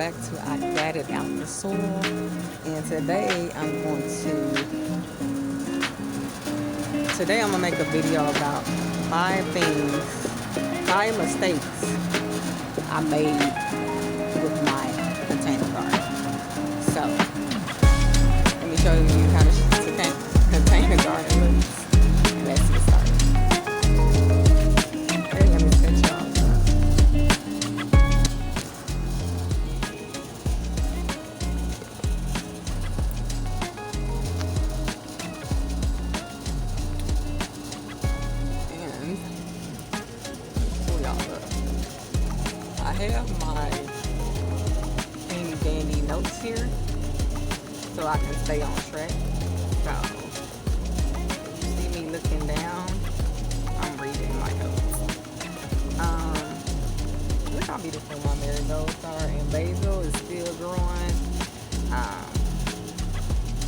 back to I Gutted Out the Soil, and today I'm gonna make a video about 5 mistakes I made with my container garden. So let me show you how the container garden looks. Let's get started. Okay, let me set y'all up. I have my handy dandy notes here so I can stay on track. So if you see me looking down, I'm reading my notes. Look how beautiful my marigolds are, and basil is still growing.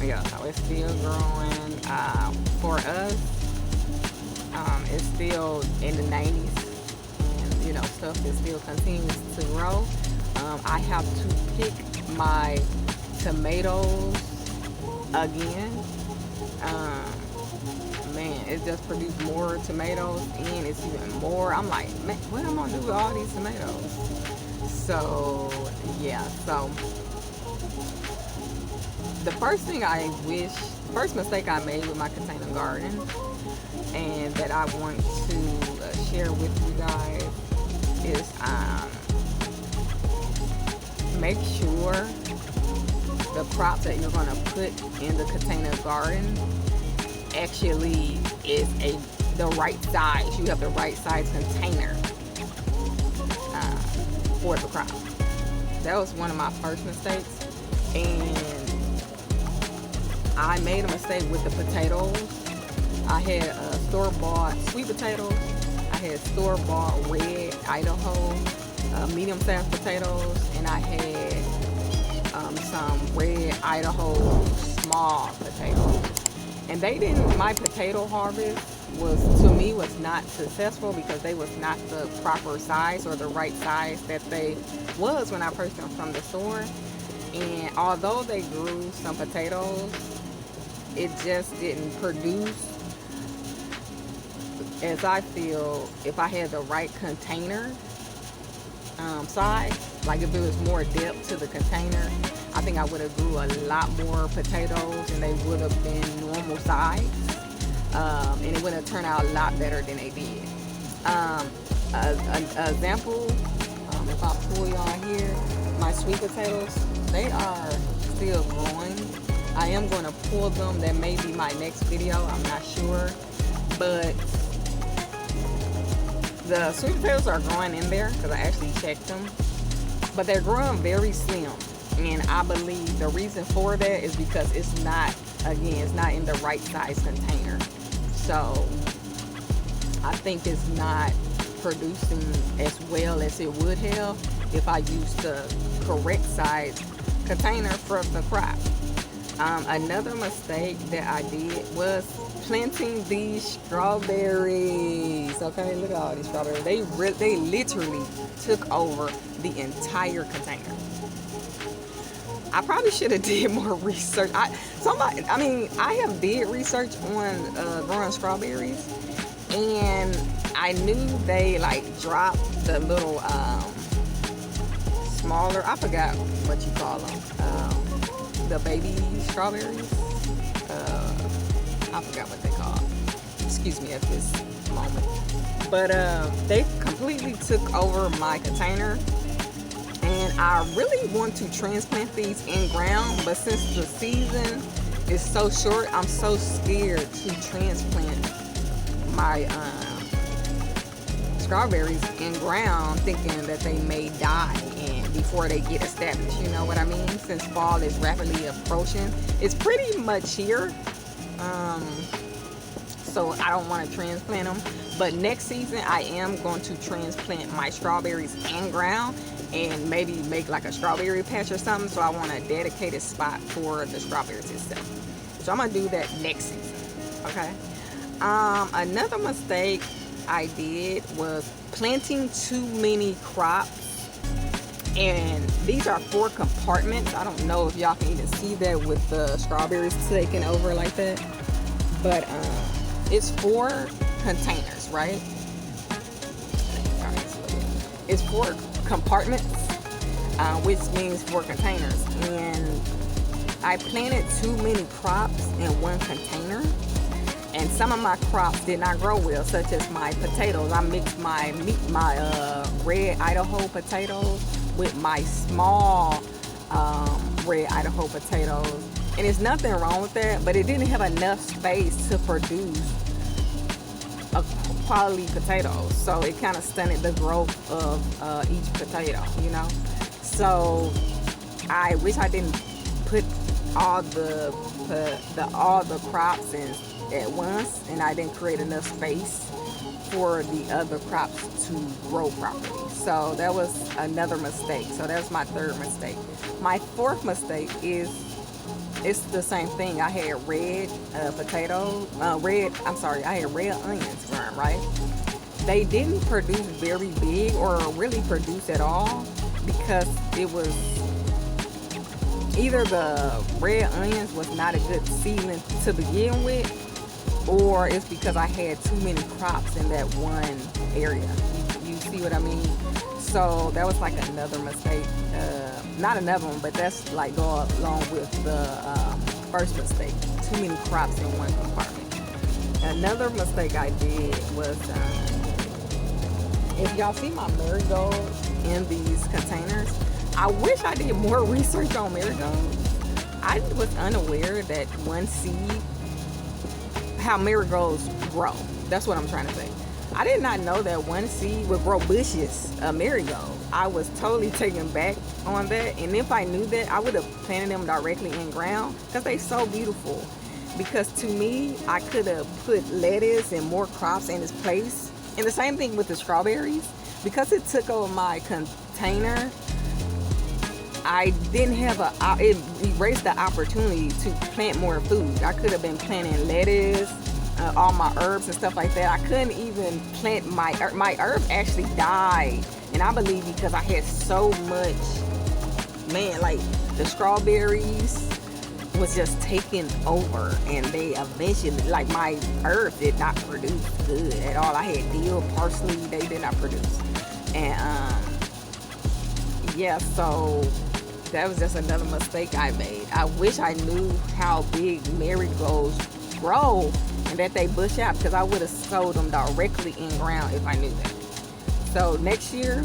Yeah, so it's still growing. For us, it's still in the 90s. Stuff that still continues to grow. I have to pick my tomatoes again. Man, it just produced more tomatoes, and it's even more. I'm like, man, what am I gonna do with all these tomatoes? So yeah, so the first mistake I made with my container garden, and that I want to share with you guys, is make sure the crop that you're going to put in the container garden actually is the right size. You have the right size container for the crop. That was one of my first mistakes, and I made a mistake with the potatoes. I had store-bought sweet potatoes. I had store-bought red Idaho medium-sized potatoes, and I had some red Idaho small potatoes. And my potato harvest was not successful because they was not the proper size or the right size that they was when I purchased them from the store. And although they grew some potatoes, it just didn't produce as I feel if I had the right container size. Like if there was more depth to the container, I think I would have grew a lot more potatoes, and they would have been normal size, and it would have turned out a lot better than they did. An example, if I pull y'all here, my sweet potatoes, they are still growing. I am going to pull them. That may be my next video, I'm not sure, but the sweet potatoes are growing in there because I actually checked them, but they're growing very slim, and I believe the reason for that is because it's not in the right size container. So I think it's not producing as well as it would have if I used the correct size container for the crop. Another mistake that I did was planting these strawberries. Okay, look at all these strawberries. They literally took over the entire container. I probably should have did more research. I have did research on growing strawberries, and I knew they dropped the little smaller, I forgot what you call them, the baby strawberries. I forgot what they call. Excuse me at this moment. But they completely took over my container, and I really want to transplant these in ground, but since the season is so short, I'm so scared to transplant my strawberries in ground, thinking that they may die before they get established. You know what I mean? Since fall is rapidly approaching, it's pretty much here. So I don't want to transplant them, but next season I am going to transplant my strawberries in ground and maybe make like a strawberry patch or something. So I want a dedicated spot for the strawberries itself. So I'm gonna do that next season. Okay. Another mistake I did was planting too many crops And these are 4 compartments. I don't know if y'all can even see that with the strawberries taking over like that, but it's 4 containers, right? It's 4 compartments, which means 4 containers. And I planted too many crops in one container, and some of my crops did not grow well, such as my potatoes. I mixed my red Idaho potatoes with my small red Idaho potatoes, and there's nothing wrong with that, but it didn't have enough space to produce a quality potato, so it kind of stunted the growth of each potato, you know. So I wish I didn't put all the crops in at once, and I didn't create enough space for the other crops to grow properly. So that was another mistake. So that's my 3rd mistake. My 4th mistake is, it's the same thing. I had red I had red onions growing, right? They didn't produce very big or really produce at all, because it was either the red onions was not a good seedling to begin with, or it's because I had too many crops in that one area. You see what I mean? So that was like another mistake. Not another one, but that's like go along with the first mistake. Too many crops in one compartment. Another mistake I did was, if y'all see my marigolds in these containers, I wish I did more research on marigolds. I was unaware that one seed, how marigolds grow. That's what I'm trying to say. I did not know that one seed would grow bushes of marigold. I was totally taken back on that, and if I knew that, I would have planted them directly in ground, because they're so beautiful. Because to me, I could have put lettuce and more crops in its place. And the same thing with the strawberries. Because it took over my container, I didn't have it erased the opportunity to plant more food. I could have been planting lettuce, all my herbs and stuff like that. I couldn't even plant my herb actually died, and I believe because I had so much, man, like the strawberries was just taking over, and they eventually, like, my herb did not produce good at all. I had dill, parsley, they did not produce. And yeah, so that was just another mistake I made. I wish I knew how big marigolds grow and that they bush out, because I would have sowed them directly in ground if I knew that. So next year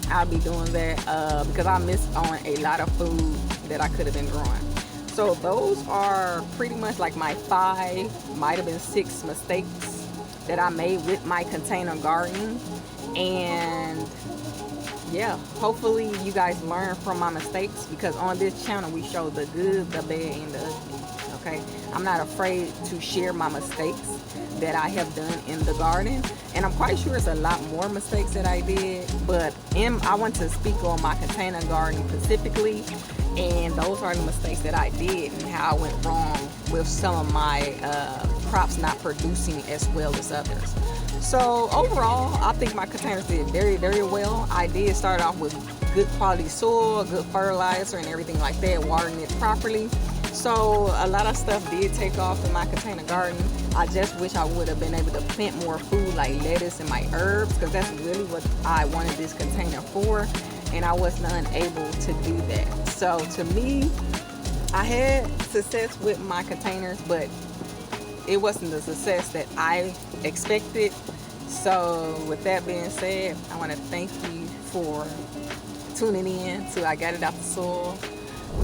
I'll be doing that, because I missed on a lot of food that I could have been growing. So those are pretty much like my 5, might have been 6 mistakes that I made with my container gardening. And yeah, hopefully you guys learn from my mistakes, because on this channel we show the good, the bad, and the ugly. Okay, I'm not afraid to share my mistakes that I have done in the garden, and I'm quite sure it's a lot more mistakes that I did, but I want to speak on my container gardening specifically, and those are the mistakes that I did and how I went wrong with some of my crops not producing as well as others. So overall, I think my containers did very, very well. I did start off with good quality soil, good fertilizer, and everything like that, watering it properly. So a lot of stuff did take off in my container garden. I just wish I would have been able to plant more food like lettuce and my herbs, because that's really what I wanted this container for, and I was not able to do that. So to me, I had success with my containers, but it wasn't the success that I expected. So with that being said, I want to thank you for tuning in to I Got It Out the Soil.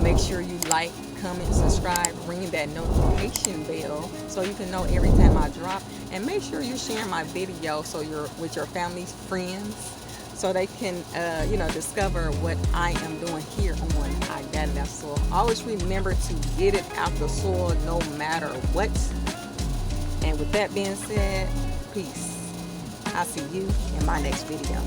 Make sure you like, comment, subscribe, ring that notification bell so you can know every time I drop, and make sure you share my video so you're with your family, friends, so they can discover what I am doing here on I Got It Out the Soil. Always remember to get it out the soil no matter what. And with that being said, peace. I'll see you in my next video.